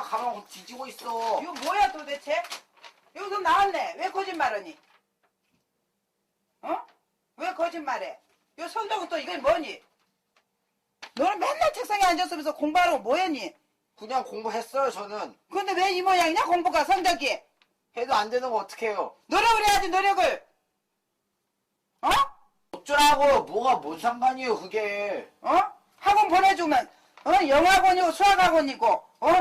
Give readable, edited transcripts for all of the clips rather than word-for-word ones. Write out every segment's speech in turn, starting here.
가방 뒤지고 있어. 이거 뭐야 도대체? 여기서 나왔네. 왜 거짓말하니? 어? 왜 거짓말해? 요 성적은 또 이건 뭐니? 너는 맨날 책상에 앉았으면서 공부하라고 뭐했니? 그냥 공부했어요, 저는. 근데 왜 이 모양이냐 공부가 성적이? 해도 안 되는 거 어떡해요. 노력을 해야지 노력을. 어? 어쩌라고, 뭐가 뭔 상관이에요, 그게. 어? 학원 보내주면 영어학원이고 수학학원이고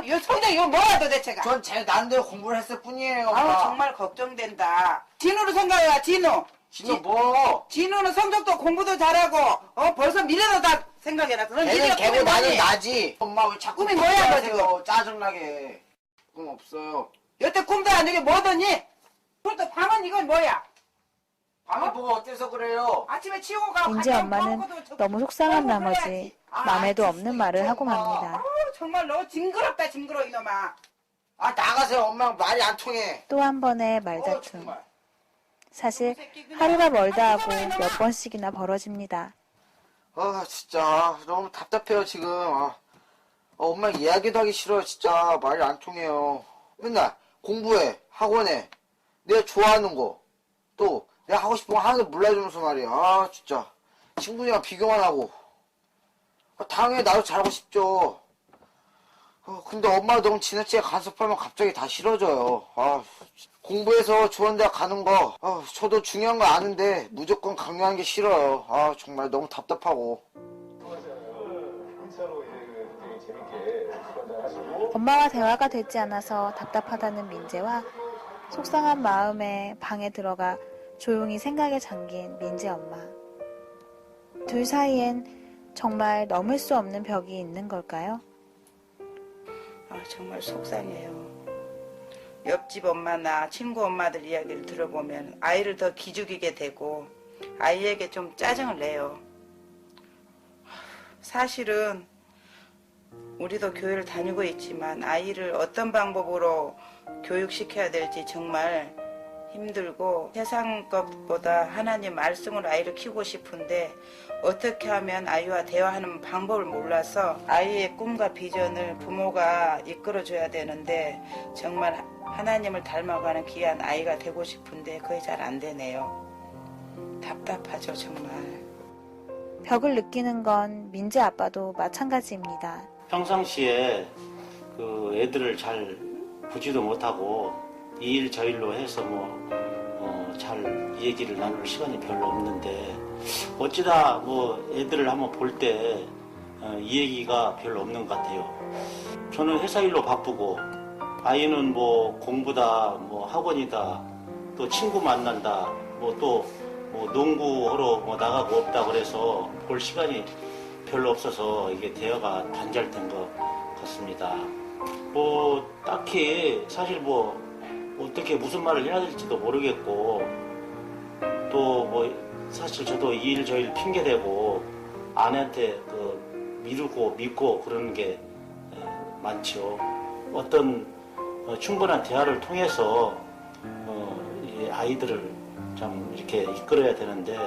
요 성적 이거 뭐야 도대체가? 전 제 나름대로 공부를 했을 뿐이에요. 아우 엄마. 정말 걱정된다. 진우로 생각해야 진우. 진우 뭐? 진우는 성적도 공부도 잘하고 벌써 미래도 다 생각해놨어. 넌 걔는 미래가 걔고 꿈이 나는 뭐니? 나지. 엄마 왜 자꾸 꿈이 뭐야, 너 하세요? 짜증나게. 꿈 없어요. 여태 꿈도 안 되게 뭐더니? 그것도 방은 이건 뭐야? 방에 뭐가 어때서 그래요? 아침에 치우고 가고 민재 갔다 엄마는 먹고도 저- 너무 속상한 먹고 나머지 그래야지. 맘에도 진짜 없는 말을 하고 엄마. 맙니다. 정말 너 징그럽다 징그러 이놈아. 아, 나가세요. 엄마랑 말이 안 통해. 또 한 번의 말다툼. 정말. 사실 하루가 멀다 하고 몇 번씩이나 벌어집니다. 아, 진짜 너무 답답해요, 지금. 엄마 이야기도 하기 싫어요, 진짜. 말이 안 통해요. 맨날 공부해, 학원에, 내가 좋아하는 거, 또 내가 하고 싶은 거 하나도 몰라주면서 말이야. 아, 진짜. 친구들이랑 비교만 하고. 당연히 나도 잘하고 싶죠. 근데 엄마가 너무 지나치게 간섭하면 갑자기 다 싫어져요. 공부해서 좋은 데 가는 거, 저도 중요한 거 아는데 무조건 강요하는 게 싫어요. 정말 너무 답답하고. 엄마와 대화가 되지 않아서 답답하다는 민재와 속상한 마음에 방에 들어가 조용히 생각에 잠긴 민재 엄마. 둘 사이엔 정말 넘을 수 없는 벽이 있는 걸까요? 정말 속상해요. 옆집 엄마나 친구 엄마들 이야기를 들어보면 아이를 더 기죽이게 되고 아이에게 좀 짜증을 내요. 사실은 우리도 교회를 다니고 있지만 아이를 어떤 방법으로 교육시켜야 될지 정말 힘들고 세상 것보다 하나님 말씀으로 아이를 키우고 싶은데 어떻게 하면 아이와 대화하는 방법을 몰라서 아이의 꿈과 비전을 부모가 이끌어줘야 되는데 정말 하나님을 닮아가는 귀한 아이가 되고 싶은데 그게 잘 안 되네요. 답답하죠 정말. 벽을 느끼는 건 민재 아빠도 마찬가지입니다. 평상시에 그 애들을 잘 보지도 못하고 이 일 저 일로 해서 잘 얘기를 나눌 시간이 별로 없는데 어찌다 애들을 한번 볼 때 이 얘기가 별로 없는 것 같아요. 저는 회사 일로 바쁘고 아이는 공부다 학원이다 또 친구 만난다 또 농구하러 나가고 없다 그래서 볼 시간이 별로 없어서 이게 대화가 단절된 것 같습니다. 딱히 사실 어떻게 무슨 말을 해야 될지도 모르겠고 또 사실 저도 이 일 저 일 핑계대고 아내한테 미루고 믿고 그러는 게 많죠. 어떤 충분한 대화를 통해서 이 아이들을 좀 이렇게 이끌어야 되는데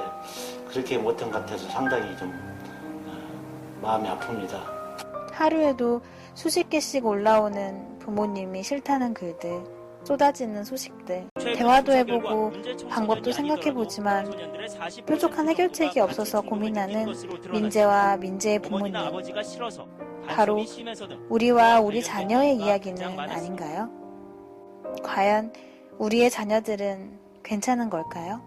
그렇게 못한 것 같아서 상당히 좀 마음이 아픕니다. 하루에도 수십 개씩 올라오는 부모님이 싫다는 글들, 쏟아지는 소식들, 대화도 해보고 방법도 생각해보지만 뾰족한 해결책이 없어서 고민하는 민재와 민재의 부모님. 바로 우리와 우리 자녀의 이야기는 아닌가요? 과연 우리의 자녀들은 괜찮은 걸까요?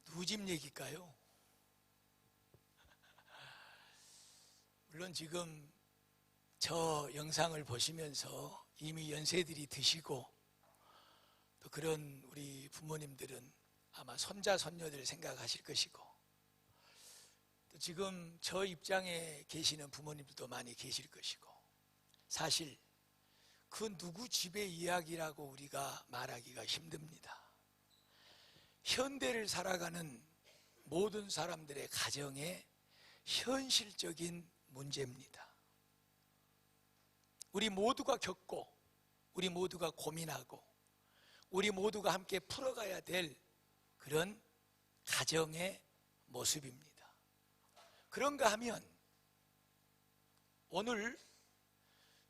누구 집 얘기일까요? 물론 지금 저 영상을 보시면서 이미 연세들이 드시고 또 그런 우리 부모님들은 아마 손자 손녀들 생각하실 것이고 또 지금 저 입장에 계시는 부모님들도 많이 계실 것이고 사실 그 누구 집의 이야기라고 우리가 말하기가 힘듭니다. 현대를 살아가는 모든 사람들의 가정의 현실적인 문제입니다. 우리 모두가 겪고 우리 모두가 고민하고 우리 모두가 함께 풀어가야 될 그런 가정의 모습입니다. 그런가 하면 오늘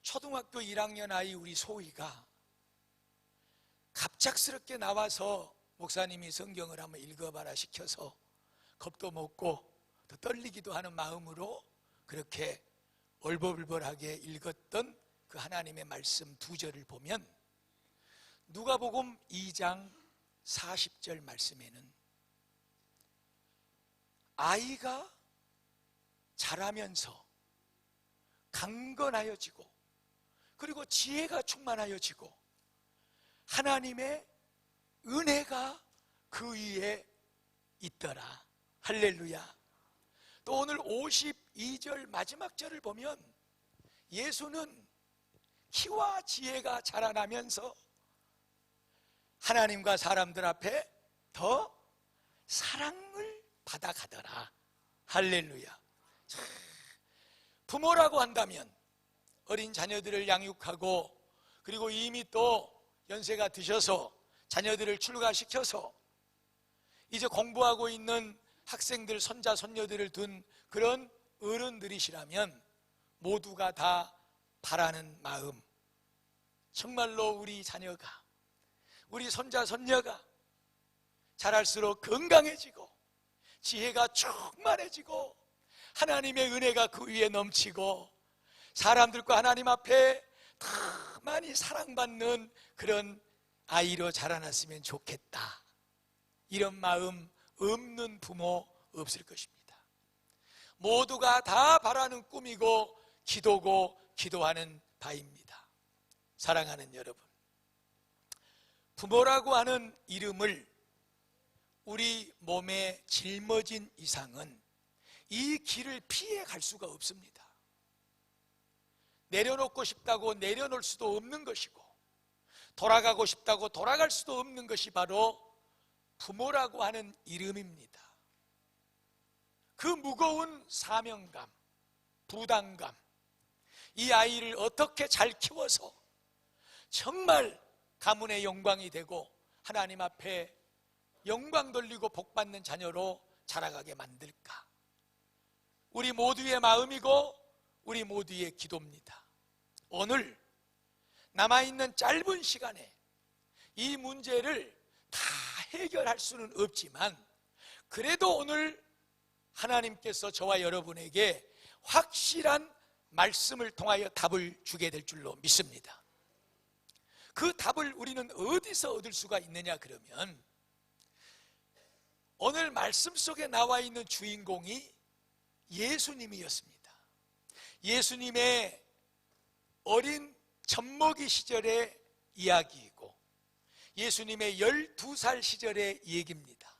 초등학교 1학년 아이 우리 소희가 갑작스럽게 나와서 목사님이 성경을 한번 읽어봐라 시켜서 겁도 먹고 또 떨리기도 하는 마음으로 그렇게 얼버불벌하게 읽었던 그 하나님의 말씀 2절을 보면 누가복음 2장 40절 말씀에는 아이가 자라면서 강건하여지고 그리고 지혜가 충만하여지고 하나님의 은혜가 그 위에 있더라. 할렐루야. 또 오늘 52절 마지막 절을 보면 예수는 키와 지혜가 자라나면서 하나님과 사람들 앞에 더 사랑을 받아가더라. 할렐루야. 부모라고 한다면 어린 자녀들을 양육하고 그리고 이미 또 연세가 드셔서 자녀들을 출가시켜서 이제 공부하고 있는 학생들, 손자, 손녀들을 둔 그런 어른들이시라면 모두가 다 바라는 마음, 정말로 우리 자녀가, 우리 손자, 손녀가 자랄수록 건강해지고 지혜가 충만해지고 하나님의 은혜가 그 위에 넘치고 사람들과 하나님 앞에 더 많이 사랑받는 그런 아이로 자라났으면 좋겠다. 이런 마음 없는 부모 없을 것입니다. 모두가 다 바라는 꿈이고 기도고 기도하는 바입니다. 사랑하는 여러분, 부모라고 하는 이름을 우리 몸에 짊어진 이상은 이 길을 피해 갈 수가 없습니다. 내려놓고 싶다고 내려놓을 수도 없는 것이고 돌아가고 싶다고 돌아갈 수도 없는 것이 바로 부모라고 하는 이름입니다. 그 무거운 사명감, 부담감, 이 아이를 어떻게 잘 키워서 정말 가문의 영광이 되고 하나님 앞에 영광 돌리고 복받는 자녀로 자라가게 만들까? 우리 모두의 마음이고 우리 모두의 기도입니다. 오늘 남아있는 짧은 시간에 이 문제를 다 해결할 수는 없지만 그래도 오늘 하나님께서 저와 여러분에게 확실한 말씀을 통하여 답을 주게 될 줄로 믿습니다. 그 답을 우리는 어디서 얻을 수가 있느냐 그러면 오늘 말씀 속에 나와 있는 주인공이 예수님이었습니다. 예수님의 어린 젖먹이 시절의 이야기이고 예수님의 12살 시절의 얘기입니다.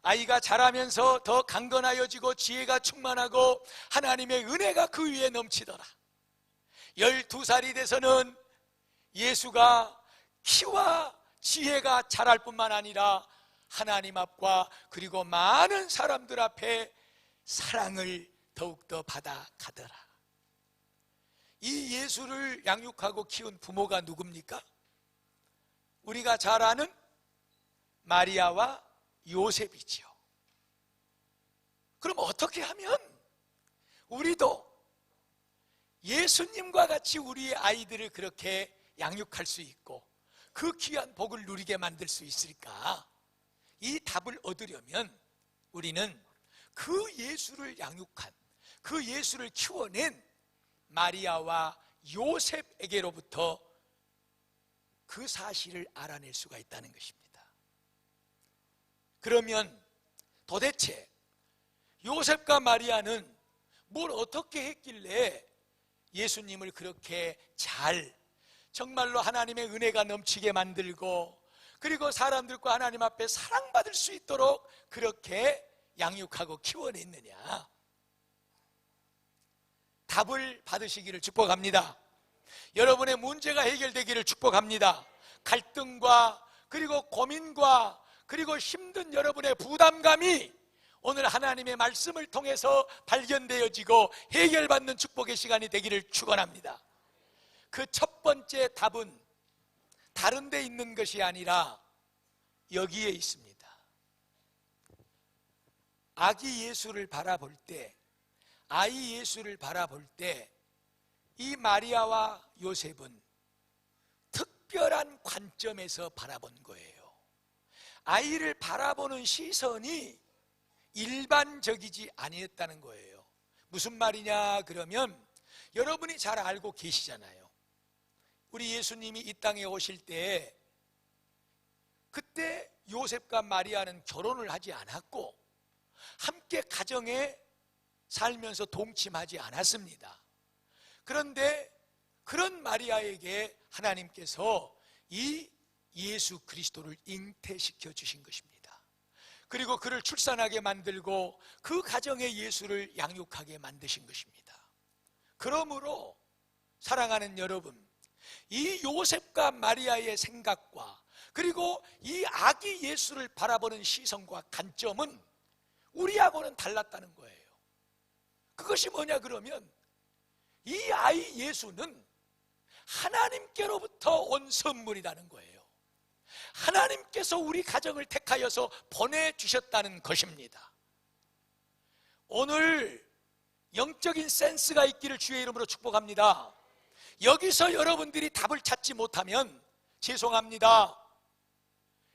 아이가 자라면서 더 강건하여지고 지혜가 충만하고 하나님의 은혜가 그 위에 넘치더라. 12살이 돼서는 예수가 키와 지혜가 자랄 뿐만 아니라 하나님 앞과 그리고 많은 사람들 앞에 사랑을 더욱더 받아가더라. 이 예수를 양육하고 키운 부모가 누굽니까? 우리가 잘 아는 마리아와 요셉이지요. 그럼 어떻게 하면 우리도 예수님과 같이 우리의 아이들을 그렇게 양육할 수 있고 그 귀한 복을 누리게 만들 수 있을까? 이 답을 얻으려면 우리는 그 예수를 양육한, 그 예수를 키워낸 마리아와 요셉에게로부터 그 사실을 알아낼 수가 있다는 것입니다. 그러면 도대체 요셉과 마리아는 뭘 어떻게 했길래 예수님을 그렇게 잘 정말로 하나님의 은혜가 넘치게 만들고 그리고 사람들과 하나님 앞에 사랑받을 수 있도록 그렇게 양육하고 키워냈느냐? 답을 받으시기를 축복합니다. 여러분의 문제가 해결되기를 축복합니다. 갈등과 그리고 고민과 그리고 힘든 여러분의 부담감이 오늘 하나님의 말씀을 통해서 발견되어지고 해결받는 축복의 시간이 되기를 축원합니다. 그 첫 번째 답은 다른 데 있는 것이 아니라 여기에 있습니다. 아기 예수를 바라볼 때, 아이 예수를 바라볼 때 이 마리아와 요셉은 특별한 관점에서 바라본 거예요. 아이를 바라보는 시선이 일반적이지 아니었다는 거예요. 무슨 말이냐 그러면 여러분이 잘 알고 계시잖아요. 우리 예수님이 이 땅에 오실 때 그때 요셉과 마리아는 결혼을 하지 않았고 함께 가정에 살면서 동침하지 않았습니다. 그런데 그런 마리아에게 하나님께서 이 예수 그리스도를 잉태시켜 주신 것입니다. 그리고 그를 출산하게 만들고 그 가정에 예수를 양육하게 만드신 것입니다. 그러므로 사랑하는 여러분, 이 요셉과 마리아의 생각과 그리고 이 아기 예수를 바라보는 시선과 관점은 우리하고는 달랐다는 거예요. 그것이 뭐냐 그러면 이 아이 예수는 하나님께로부터 온 선물이라는 거예요. 하나님께서 우리 가정을 택하여서 보내주셨다는 것입니다. 오늘 영적인 센스가 있기를 주의 이름으로 축복합니다. 여기서 여러분들이 답을 찾지 못하면 죄송합니다.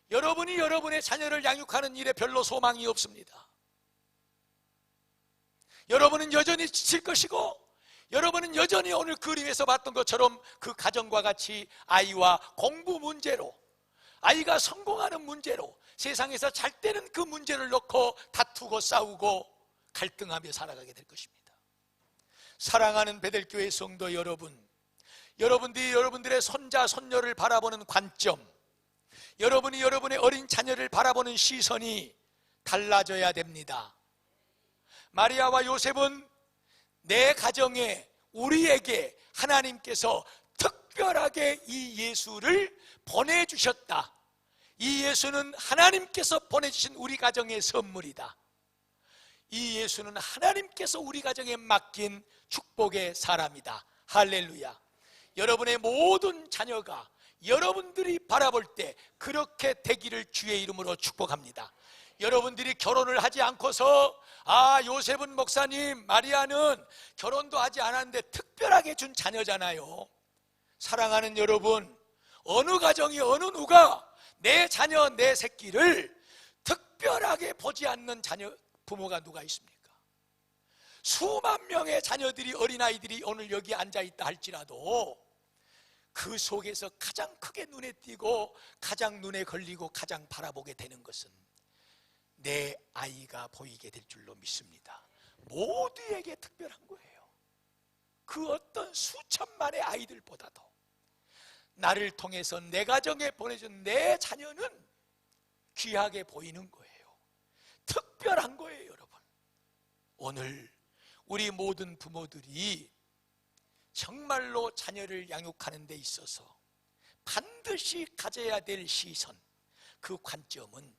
여러분이 여러분의 자녀를 양육하는 일에 별로 소망이 없습니다. 여러분은 여전히 지칠 것이고 여러분은 여전히 오늘 그림에서 봤던 것처럼 그 가정과 같이 아이와 공부 문제로, 아이가 성공하는 문제로, 세상에서 잘 되는 그 문제를 놓고 다투고 싸우고 갈등하며 살아가게 될 것입니다. 사랑하는 베델교회 성도 여러분, 여러분들이 여러분들의 손자 손녀를 바라보는 관점, 여러분이 여러분의 어린 자녀를 바라보는 시선이 달라져야 됩니다. 마리아와 요셉은 내 가정에 우리에게 하나님께서 특별하게 이 예수를 보내주셨다. 이 예수는 하나님께서 보내주신 우리 가정의 선물이다. 이 예수는 하나님께서 우리 가정에 맡긴 축복의 사람이다. 할렐루야. 여러분의 모든 자녀가 여러분들이 바라볼 때 그렇게 되기를 주의 이름으로 축복합니다. 여러분들이 결혼을 하지 않고서 요셉은 목사님, 마리아는 결혼도 하지 않았는데 특별하게 준 자녀잖아요. 사랑하는 여러분, 어느 가정이 어느 누가 내 자녀, 내 새끼를 특별하게 보지 않는 자녀, 부모가 누가 있습니까? 수만 명의 자녀들이, 어린아이들이 오늘 여기 앉아있다 할지라도 그 속에서 가장 크게 눈에 띄고 가장 눈에 걸리고 가장 바라보게 되는 것은 내 아이가 보이게 될 줄로 믿습니다. 모두에게 특별한 거예요. 그 어떤 수천만의 아이들보다도 나를 통해서 내 가정에 보내준 내 자녀는 귀하게 보이는 거예요. 특별한 거예요, 여러분. 오늘 우리 모든 부모들이 정말로 자녀를 양육하는 데 있어서 반드시 가져야 될 시선, 그 관점은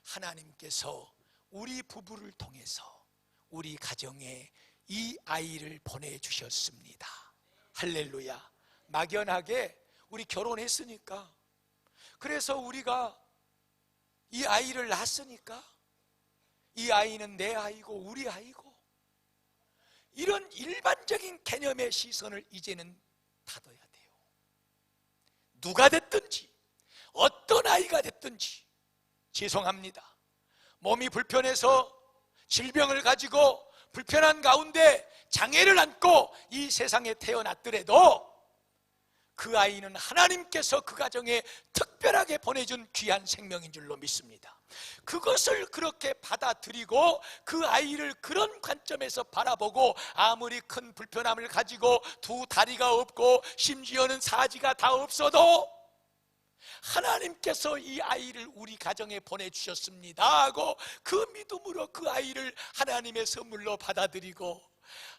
하나님께서 우리 부부를 통해서 우리 가정에 이 아이를 보내주셨습니다. 할렐루야. 막연하게 우리 결혼했으니까, 그래서 우리가 이 아이를 낳았으니까 이 아이는 내 아이고 우리 아이고, 이런 일반적인 개념의 시선을 이제는 닫아야 돼요. 누가 됐든지 어떤 아이가 됐든지 죄송합니다. 몸이 불편해서 질병을 가지고 불편한 가운데 장애를 안고 이 세상에 태어났더라도 그 아이는 하나님께서 그 가정에 특별하게 보내준 귀한 생명인 줄로 믿습니다. 그것을 그렇게 받아들이고 그 아이를 그런 관점에서 바라보고, 아무리 큰 불편함을 가지고 두 다리가 없고 심지어는 사지가 다 없어도 하나님께서 이 아이를 우리 가정에 보내주셨습니다 하고 그 믿음으로 그 아이를 하나님의 선물로 받아들이고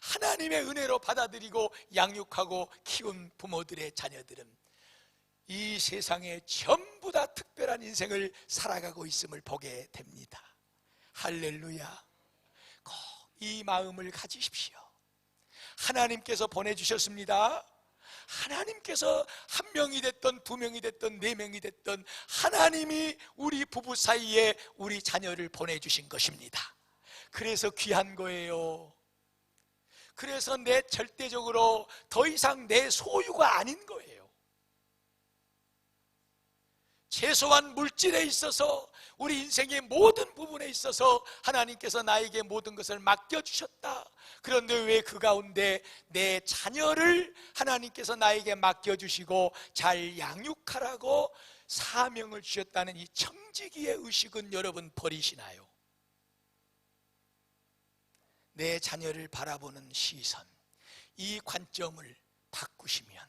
하나님의 은혜로 받아들이고 양육하고 키운 부모들의 자녀들은 이 세상에 전부 다 특별한 인생을 살아가고 있음을 보게 됩니다. 할렐루야. 꼭 이 마음을 가지십시오. 하나님께서 보내주셨습니다. 하나님께서 한 명이 됐든 두 명이 됐든 네 명이 됐든 하나님이 우리 부부 사이에 우리 자녀를 보내주신 것입니다. 그래서 귀한 거예요. 그래서 내 절대적으로 더 이상 내 소유가 아닌 거예요. 최소한 물질에 있어서 우리 인생의 모든 부분에 있어서 하나님께서 나에게 모든 것을 맡겨주셨다. 그런데 왜 그 가운데 내 자녀를 하나님께서 나에게 맡겨주시고 잘 양육하라고 사명을 주셨다는 이 청지기의 의식은 여러분 버리시나요? 내 자녀를 바라보는 시선, 이 관점을 바꾸시면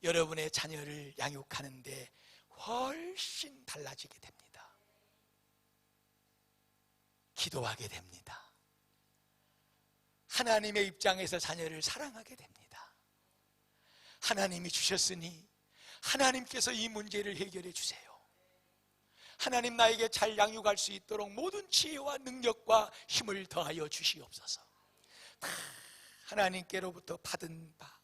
여러분의 자녀를 양육하는데 훨씬 달라지게 됩니다. 기도하게 됩니다. 하나님의 입장에서 자녀를 사랑하게 됩니다. 하나님이 주셨으니 하나님께서 이 문제를 해결해 주세요. 하나님 나에게 잘 양육할 수 있도록 모든 지혜와 능력과 힘을 더하여 주시옵소서. 다 하나님께로부터 받은 바,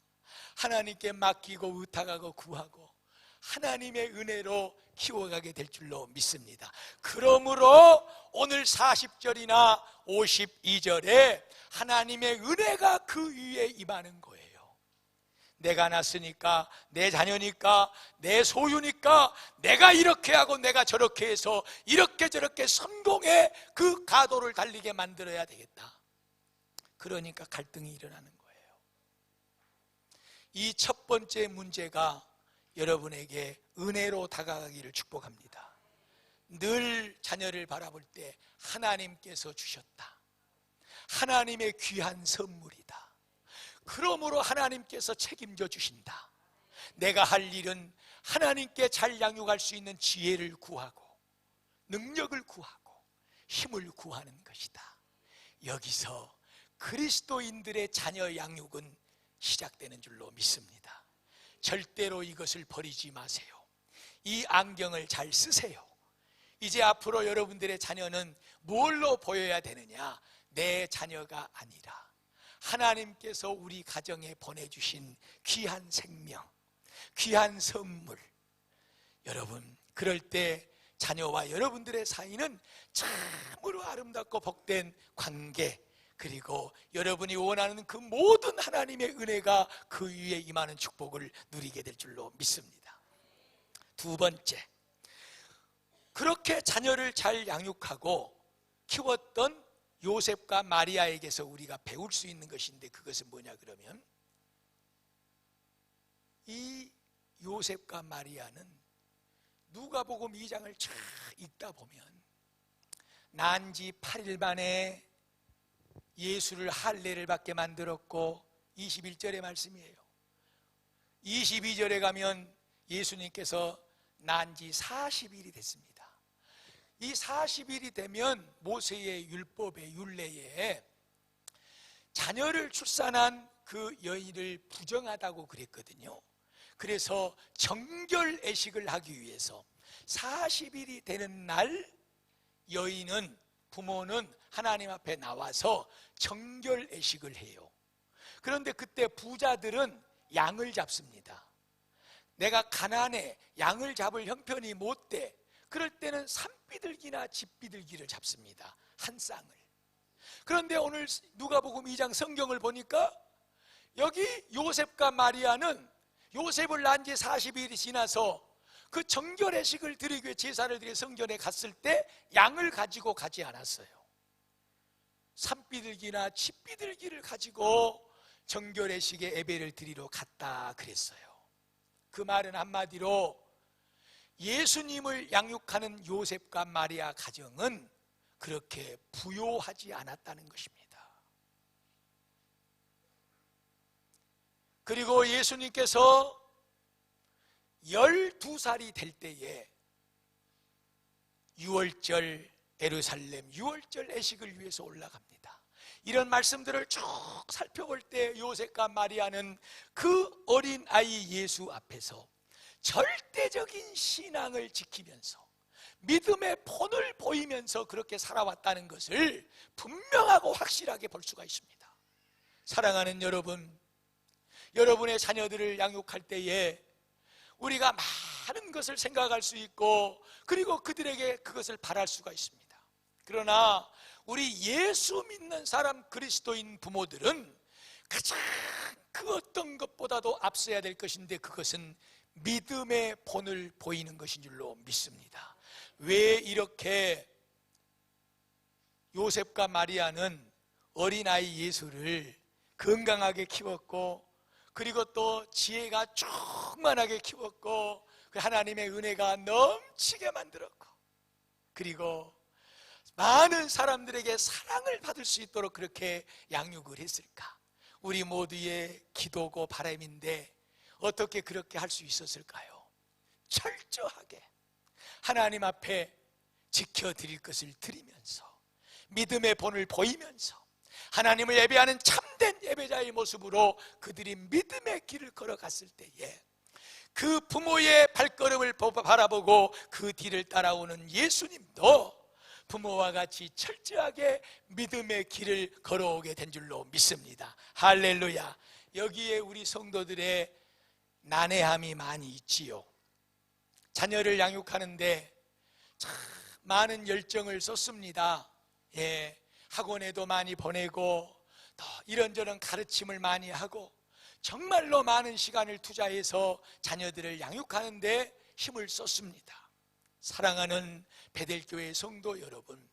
하나님께 맡기고 의탁하고 구하고 하나님의 은혜로 키워가게 될 줄로 믿습니다. 그러므로 오늘 40절이나 52절에 하나님의 은혜가 그 위에 임하는 거예요. 내가 낳았으니까, 내 자녀니까, 내 소유니까 내가 이렇게 하고 내가 저렇게 해서 이렇게 저렇게 성공의 그 가도를 달리게 만들어야 되겠다. 그러니까 갈등이 일어나는 거예요. 이 첫 번째 문제가 여러분에게 은혜로 다가가기를 축복합니다. 늘 자녀를 바라볼 때 하나님께서 주셨다. 하나님의 귀한 선물이다. 그러므로 하나님께서 책임져 주신다. 내가 할 일은 하나님께 잘 양육할 수 있는 지혜를 구하고 능력을 구하고 힘을 구하는 것이다. 여기서 그리스도인들의 자녀 양육은 시작되는 줄로 믿습니다. 절대로 이것을 버리지 마세요. 이 안경을 잘 쓰세요. 이제 앞으로 여러분들의 자녀는 뭘로 보여야 되느냐? 내 자녀가 아니라 하나님께서 우리 가정에 보내주신 귀한 생명, 귀한 선물. 여러분, 그럴 때 자녀와 여러분들의 사이는 참으로 아름답고 복된 관계, 그리고 여러분이 원하는 그 모든 하나님의 은혜가 그 위에 임하는 축복을 누리게 될 줄로 믿습니다. 두 번째, 그렇게 자녀를 잘 양육하고 키웠던 요셉과 마리아에게서 우리가 배울 수 있는 것인데, 그것은 뭐냐 그러면, 이 요셉과 마리아는 누가복음 2장을 쫙 읽다 보면 난 지 8일 만에 예수를 할례를 받게 만들었고, 21절의 말씀이에요. 22절에 가면 예수님께서 난 지 40일이 됐습니다. 이 40일이 되면 모세의 율법의 율례에 자녀를 출산한 그 여인을 부정하다고 그랬거든요. 그래서 정결애식을 하기 위해서 40일이 되는 날 여인은, 부모는 하나님 앞에 나와서 정결애식을 해요. 그런데 그때 부자들은 양을 잡습니다. 내가 가난해 양을 잡을 형편이 못 돼. 그럴 때는 산비둘기나 집비둘기를 잡습니다. 한 쌍을. 그런데 오늘 누가복음 2장 성경을 보니까 여기 요셉과 마리아는 요셉을 낳은 지 40일이 지나서 그 정결애식을 드리기 위해 제사를 드리기 성전에 갔을 때 양을 가지고 가지 않았어요. 산비둘기나 집비둘기를 가지고 정결애식의 예배를 드리러 갔다 그랬어요. 그 말은 한마디로 예수님을 양육하는 요셉과 마리아 가정은 그렇게 부요하지 않았다는 것입니다. 그리고 예수님께서 12살이 될 때에 6월절 예루살렘 6월절 애식을 위해서 올라갑니다. 이런 말씀들을 쭉 살펴볼 때 요셉과 마리아는 그 어린 아이 예수 앞에서 절대적인 신앙을 지키면서 믿음의 본을 보이면서 그렇게 살아왔다는 것을 분명하고 확실하게 볼 수가 있습니다. 사랑하는 여러분, 여러분의 자녀들을 양육할 때에 우리가 많은 것을 생각할 수 있고, 그리고 그들에게 그것을 바랄 수가 있습니다. 그러나 우리 예수 믿는 사람 그리스도인 부모들은 가장 그 어떤 것보다도 앞서야 될 것인데 그것은 믿음의 본을 보이는 것인 줄로 믿습니다. 왜 이렇게 요셉과 마리아는 어린아이 예수를 건강하게 키웠고 그리고 또 지혜가 충만하게 키웠고 그 하나님의 은혜가 넘치게 만들었고 그리고 많은 사람들에게 사랑을 받을 수 있도록 그렇게 양육을 했을까? 우리 모두의 기도고 바람인데 어떻게 그렇게 할 수 있었을까요? 철저하게 하나님 앞에 지켜드릴 것을 드리면서 믿음의 본을 보이면서 하나님을 예배하는 참된 예배자의 모습으로 그들이 믿음의 길을 걸어갔을 때에 그 부모의 발걸음을 바라보고 그 뒤를 따라오는 예수님도 부모와 같이 철저하게 믿음의 길을 걸어오게 된 줄로 믿습니다. 할렐루야. 여기에 우리 성도들의 난해함이 많이 있지요. 자녀를 양육하는데 참 많은 열정을 쏟습니다. 예, 학원에도 많이 보내고 또 이런저런 가르침을 많이 하고 정말로 많은 시간을 투자해서 자녀들을 양육하는데 힘을 쏟습니다. 사랑하는 베델교회 성도 여러분,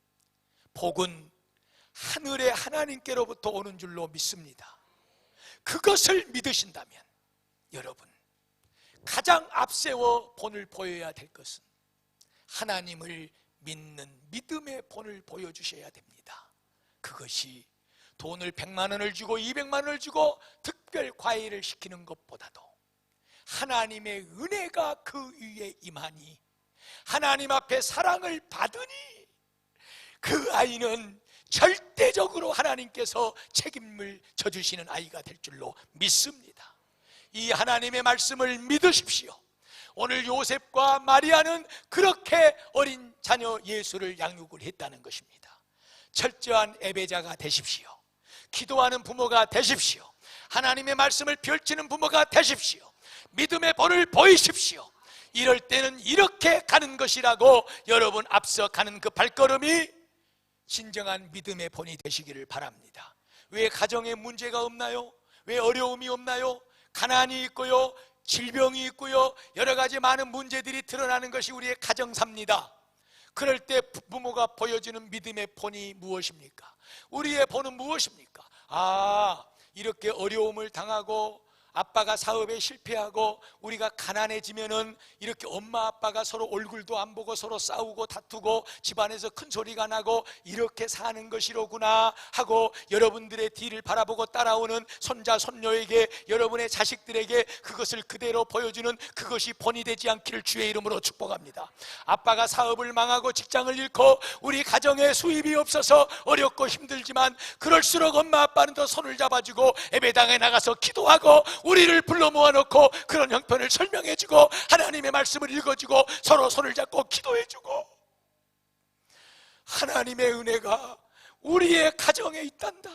복은 하늘의 하나님께로부터 오는 줄로 믿습니다. 그것을 믿으신다면 여러분 가장 앞세워 본을 보여야 될 것은 하나님을 믿는 믿음의 본을 보여주셔야 됩니다. 그것이 돈을 100만 원을 주고 200만 원을 주고 특별 과외를 시키는 것보다도 하나님의 은혜가 그 위에 임하니 하나님 앞에 사랑을 받으니 그 아이는 절대적으로 하나님께서 책임을 져주시는 아이가 될 줄로 믿습니다. 이 하나님의 말씀을 믿으십시오. 오늘 요셉과 마리아는 그렇게 어린 자녀 예수를 양육을 했다는 것입니다. 철저한 예배자가 되십시오. 기도하는 부모가 되십시오. 하나님의 말씀을 펼치는 부모가 되십시오. 믿음의 본을 보이십시오. 이럴 때는 이렇게 가는 것이라고 여러분 앞서 가는 그 발걸음이 진정한 믿음의 본이 되시기를 바랍니다. 왜 가정에 문제가 없나요? 왜 어려움이 없나요? 가난이 있고요, 질병이 있고요, 여러 가지 많은 문제들이 드러나는 것이 우리의 가정사입니다. 그럴 때 부모가 보여주는 믿음의 본이 무엇입니까? 우리의 본은 무엇입니까? 이렇게 어려움을 당하고 아빠가 사업에 실패하고 우리가 가난해지면은 이렇게 엄마 아빠가 서로 얼굴도 안 보고 서로 싸우고 다투고 집안에서 큰 소리가 나고 이렇게 사는 것이로구나 하고 여러분들의 뒤를 바라보고 따라오는 손자 손녀에게 여러분의 자식들에게 그것을 그대로 보여주는 그것이 본이 되지 않기를 주의 이름으로 축복합니다. 아빠가 사업을 망하고 직장을 잃고 우리 가정에 수입이 없어서 어렵고 힘들지만 그럴수록 엄마 아빠는 더 손을 잡아주고 예배당에 나가서 기도하고 우리를 불러 모아놓고 그런 형편을 설명해주고 하나님의 말씀을 읽어주고 서로 손을 잡고 기도해주고 하나님의 은혜가 우리의 가정에 있단다.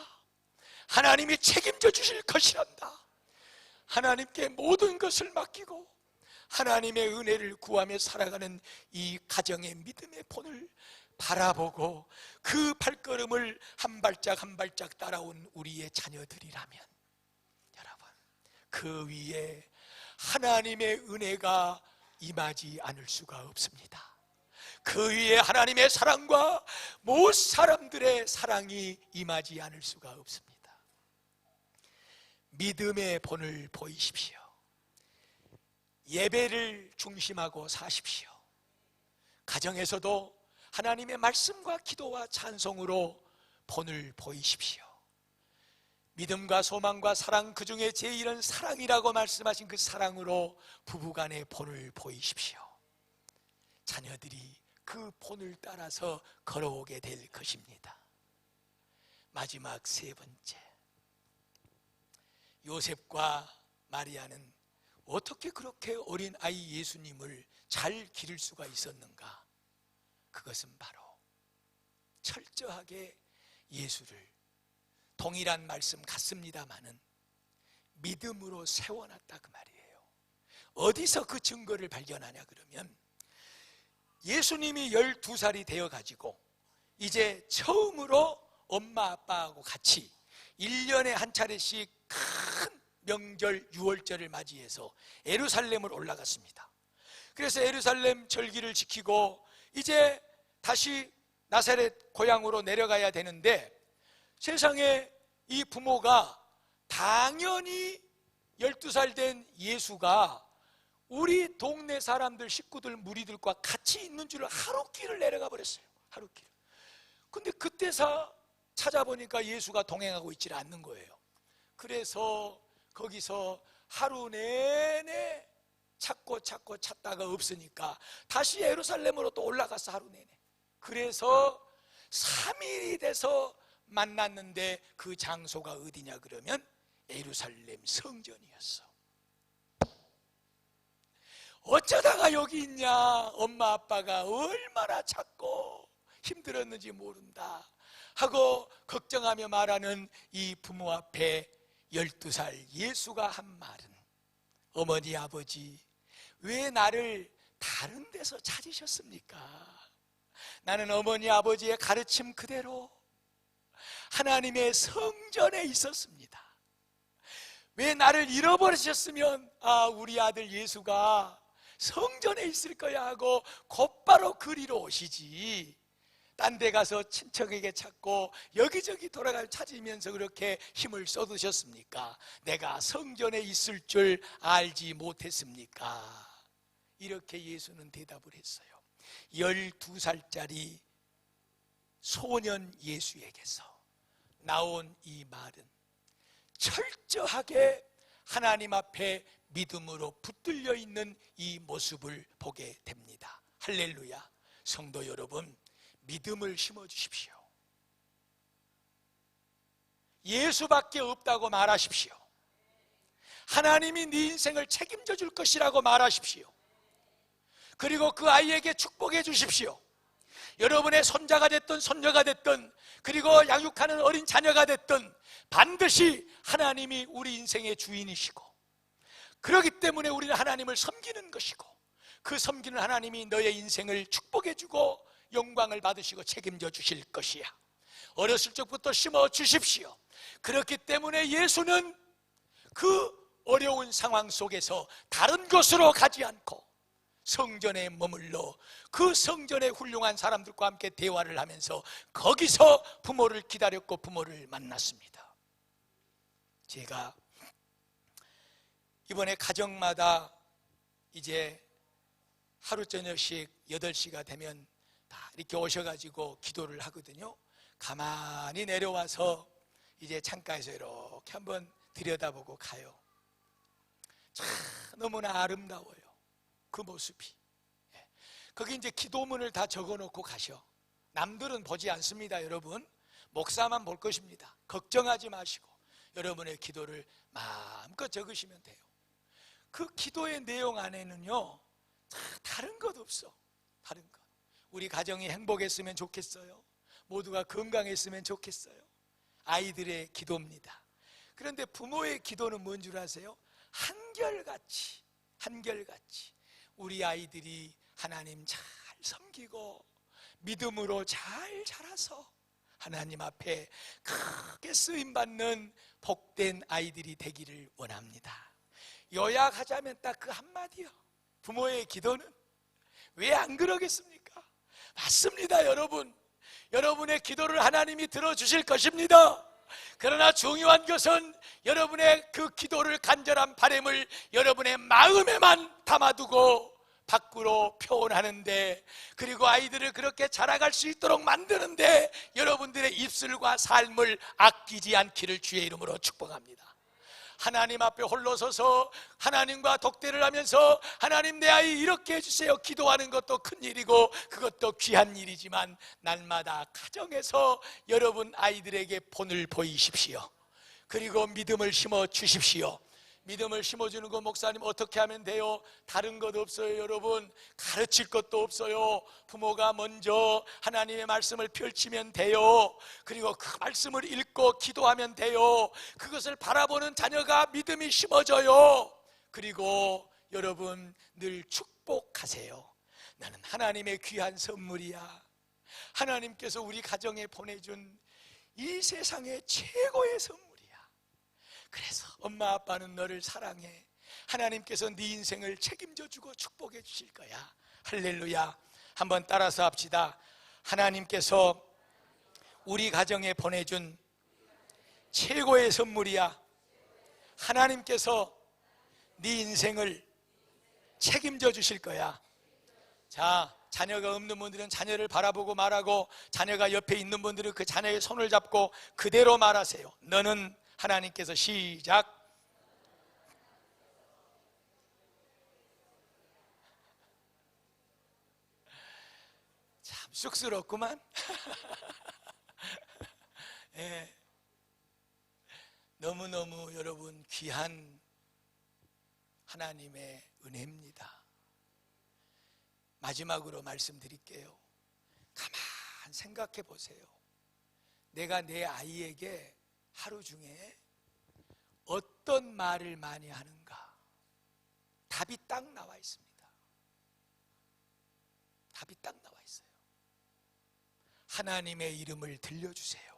하나님이 책임져 주실 것이란다. 하나님께 모든 것을 맡기고 하나님의 은혜를 구하며 살아가는 이 가정의 믿음의 본을 바라보고 그 발걸음을 한 발짝 한 발짝 따라온 우리의 자녀들이라면 그 위에 하나님의 은혜가 임하지 않을 수가 없습니다. 그 위에 하나님의 사랑과 모든 사람들의 사랑이 임하지 않을 수가 없습니다. 믿음의 본을 보이십시오. 예배를 중심하고 사십시오. 가정에서도 하나님의 말씀과 기도와 찬송으로 본을 보이십시오. 믿음과 소망과 사랑, 그 중에 제일은 사랑이라고 말씀하신 그 사랑으로 부부간의 본을 보이십시오. 자녀들이 그 본을 따라서 걸어오게 될 것입니다. 마지막 세 번째, 요셉과 마리아는 어떻게 그렇게 어린 아이 예수님을 잘 기를 수가 있었는가? 그것은 바로 철저하게 예수를 동일한 말씀 같습니다마는 믿음으로 세워놨다 그 말이에요. 어디서 그 증거를 발견하냐 그러면 예수님이 12살이 되어가지고 이제 처음으로 엄마 아빠하고 같이 1년에 한 차례씩 큰 명절 유월절을 맞이해서 예루살렘을 올라갔습니다. 그래서 예루살렘 절기를 지키고 이제 다시 나사렛 고향으로 내려가야 되는데, 세상에 이 부모가 당연히 12살 된 예수가 우리 동네 사람들, 식구들, 무리들과 같이 있는 줄을 하루길을 내려가 버렸어요. 하루길. 근데 그때서 찾아보니까 예수가 동행하고 있지 않는 거예요. 그래서 거기서 하루 내내 찾다가 없으니까 다시 예루살렘으로 또 올라가서 하루 내내. 그래서 3일이 돼서 만났는데 그 장소가 어디냐 그러면 예루살렘 성전이었어. 어쩌다가 여기 있냐, 엄마 아빠가 얼마나 찾고 힘들었는지 모른다 하고 걱정하며 말하는 이 부모 앞에 12살 예수가 한 말은, 어머니 아버지 왜 나를 다른 데서 찾으셨습니까? 나는 어머니 아버지의 가르침 그대로 하나님의 성전에 있었습니다. 왜 나를 잃어버리셨으면 우리 아들 예수가 성전에 있을 거야 하고 곧바로 그리로 오시지, 딴 데 가서 친척에게 찾고 여기저기 돌아가 찾으면서 그렇게 힘을 쏟으셨습니까? 내가 성전에 있을 줄 알지 못했습니까? 이렇게 예수는 대답을 했어요. 12살짜리 소년 예수에게서 나온 이 말은 철저하게 하나님 앞에 믿음으로 붙들려 있는 이 모습을 보게 됩니다. 할렐루야. 성도 여러분, 믿음을 심어 주십시오. 예수밖에 없다고 말하십시오. 하나님이 네 인생을 책임져 줄 것이라고 말하십시오. 그리고 그 아이에게 축복해 주십시오. 여러분의 손자가 됐든 손녀가 됐든, 그리고 양육하는 어린 자녀가 됐든 반드시 하나님이 우리 인생의 주인이시고, 그렇기 때문에 우리는 하나님을 섬기는 것이고, 그 섬기는 하나님이 너의 인생을 축복해 주고 영광을 받으시고 책임져 주실 것이야. 어렸을 적부터 심어 주십시오. 그렇기 때문에 예수는 그 어려운 상황 속에서 다른 곳으로 가지 않고 성전에 머물러 그 성전의 훌륭한 사람들과 함께 대화를 하면서 거기서 부모를 기다렸고 부모를 만났습니다. 제가 이번에 가정마다 이제 하루 저녁씩 8시가 되면 다 이렇게 오셔가지고 기도를 하거든요. 가만히 내려와서 이제 창가에서 이렇게 한번 들여다보고 가요. 참 너무나 아름다워요, 그 모습이. 거기 이제 기도문을 다 적어놓고 가셔. 남들은 보지 않습니다. 여러분, 목사만 볼 것입니다. 걱정하지 마시고 여러분의 기도를 마음껏 적으시면 돼요. 그 기도의 내용 안에는요, 다른 것 없어. 다른 것. 우리 가정이 행복했으면 좋겠어요. 모두가 건강했으면 좋겠어요. 아이들의 기도입니다. 그런데 부모의 기도는 뭔 줄 아세요? 한결같이 우리 아이들이 하나님 잘 섬기고 믿음으로 잘 자라서 하나님 앞에 크게 쓰임받는 복된 아이들이 되기를 원합니다. 요약하자면 딱 그 한마디요. 부모의 기도는 왜 안 그러겠습니까? 맞습니다, 여러분. 여러분의 기도를 하나님이 들어주실 것입니다. 그러나 중요한 것은 여러분의 그 기도를, 간절한 바람을 여러분의 마음에만 담아두고 밖으로 표현하는데, 그리고 아이들을 그렇게 자라갈 수 있도록 만드는데 여러분들의 입술과 삶을 아끼지 않기를 주의 이름으로 축복합니다. 하나님 앞에 홀로 서서 하나님과 독대를 하면서 하나님 내 아이 이렇게 해주세요 기도하는 것도 큰일이고 그것도 귀한 일이지만, 날마다 가정에서 여러분 아이들에게 본을 보이십시오. 그리고 믿음을 심어 주십시오. 믿음을 심어주는 거 목사님 어떻게 하면 돼요? 다른 것 없어요. 여러분, 가르칠 것도 없어요. 부모가 먼저 하나님의 말씀을 펼치면 돼요. 그리고 그 말씀을 읽고 기도하면 돼요. 그것을 바라보는 자녀가 믿음이 심어져요. 그리고 여러분 늘 축복하세요. 나는 하나님의 귀한 선물이야. 하나님께서 우리 가정에 보내준 이 세상의 최고의 선물이야. 그래서 엄마 아빠는 너를 사랑해. 하나님께서 네 인생을 책임져 주고 축복해 주실 거야. 할렐루야. 한번 따라서 합시다. 하나님께서 우리 가정에 보내준 최고의 선물이야. 하나님께서 네 인생을 책임져 주실 거야. 자, 자녀가 없는 분들은 자녀를 바라보고 말하고, 자녀가 옆에 있는 분들은 그 자녀의 손을 잡고 그대로 말하세요. 너는 하나님께서 시작. 참 쑥스럽구만. 예. 너무너무 여러분 귀한 하나님의 은혜입니다. 마지막으로 말씀드릴게요. 가만 생각해 보세요. 내가 내 아이에게 하루 중에 어떤 말을 많이 하는가? 답이 딱 나와 있습니다. 답이 딱 나와 있어요. 하나님의 이름을 들려주세요.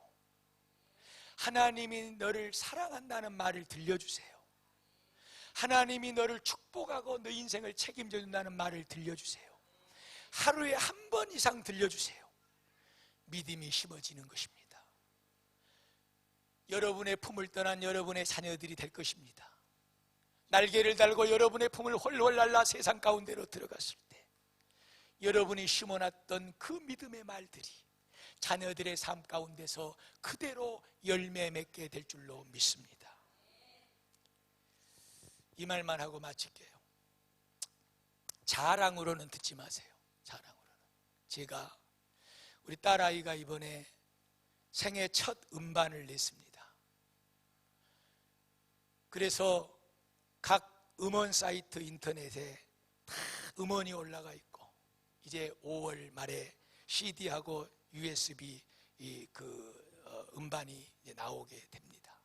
하나님이 너를 사랑한다는 말을 들려주세요. 하나님이 너를 축복하고 너 인생을 책임져 준다는 말을 들려주세요. 하루에 한 번 이상 들려주세요. 믿음이 심어지는 것입니다. 여러분의 품을 떠난 여러분의 자녀들이 될 것입니다. 날개를 달고 여러분의 품을 홀홀 날라 세상 가운데로 들어갔을 때 여러분이 심어놨던 그 믿음의 말들이 자녀들의 삶 가운데서 그대로 열매 맺게 될 줄로 믿습니다. 이 말만 하고 마칠게요. 자랑으로는 듣지 마세요. 자랑으로는. 제가 우리 딸아이가 이번에 생애 첫 음반을 냈습니다. 그래서 각 음원 사이트 인터넷에 다 음원이 올라가 있고, 이제 5월 말에 CD하고 USB 음반이 이제 나오게 됩니다.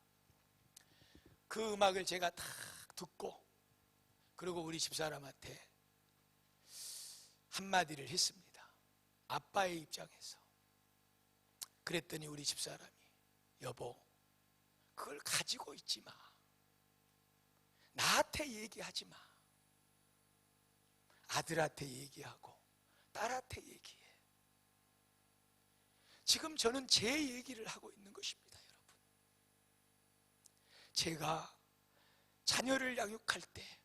그 음악을 제가 다 듣고, 그리고 우리 집사람한테 한마디를 했습니다. 아빠의 입장에서. 그랬더니 우리 집사람이, 여보, 그걸 가지고 있지 마. 나한테 얘기하지 마. 아들한테 얘기하고 딸한테 얘기해. 지금 저는 제 얘기를 하고 있는 것입니다, 여러분. 제가 자녀를 양육할 때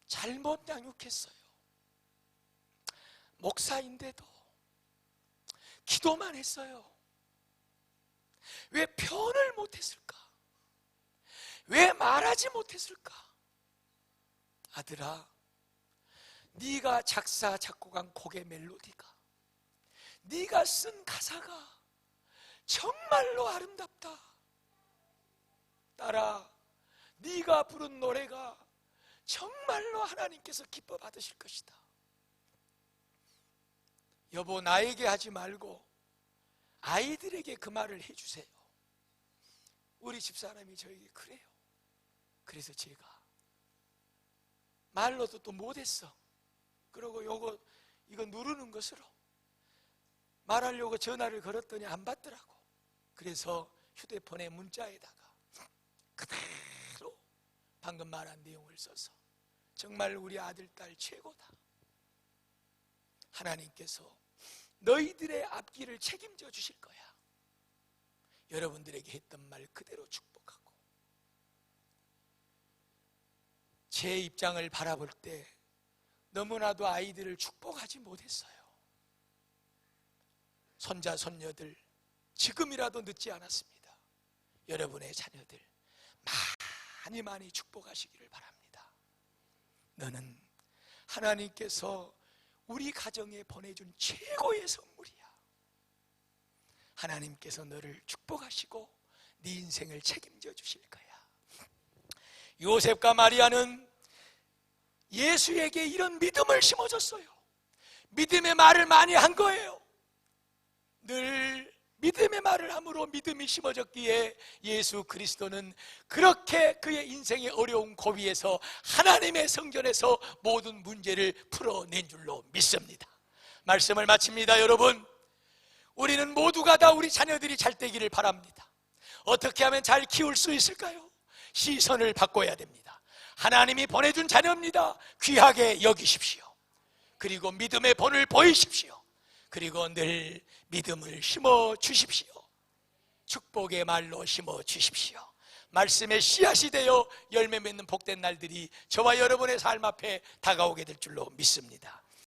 잘못 양육했어요. 목사인데도 기도만 했어요. 왜 표현을 못했을까? 왜 말하지 못했을까? 아들아, 네가 작사 작곡한 곡의 멜로디가, 네가 쓴 가사가 정말로 아름답다. 딸아, 네가 부른 노래가 정말로 하나님께서 기뻐 받으실 것이다. 여보, 나에게 하지 말고 아이들에게 그 말을 해주세요. 우리 집사람이 저에게 그래요. 그래서 제가 말로도 또 못했어. 그러고 이거 누르는 것으로 말하려고 전화를 걸었더니 안 받더라고. 그래서 휴대폰에 문자에다가 그대로 방금 말한 내용을 써서, 정말 우리 아들, 딸 최고다. 하나님께서 너희들의 앞길을 책임져 주실 거야. 여러분들에게 했던 말 그대로 축복하고, 제 입장을 바라볼 때 너무나도 아이들을 축복하지 못했어요. 손자, 손녀들, 지금이라도 늦지 않았습니다. 여러분의 자녀들 많이 많이 축복하시기를 바랍니다. 너는 하나님께서 우리 가정에 보내준 최고의 선물이야. 하나님께서 너를 축복하시고 네 인생을 책임져 주실 거야. 요셉과 마리아는 예수에게 이런 믿음을 심어줬어요. 믿음의 말을 많이 한 거예요. 늘 믿음의 말을 함으로 믿음이 심어졌기에 예수 그리스도는 그렇게 그의 인생의 어려운 고비에서 하나님의 성전에서 모든 문제를 풀어낸 줄로 믿습니다. 말씀을 마칩니다. 여러분, 우리는 모두가 다 우리 자녀들이 잘 되기를 바랍니다. 어떻게 하면 잘 키울 수 있을까요? 시선을 바꿔야 됩니다. 하나님이 보내준 자녀입니다. 귀하게 여기십시오. 그리고 믿음의 본을 보이십시오. 그리고 늘 믿음을 심어 주십시오. 축복의 말로 심어 주십시오. 말씀의 씨앗이 되어 열매 맺는 복된 날들이 저와 여러분의 삶 앞에 다가오게 될 줄로 믿습니다.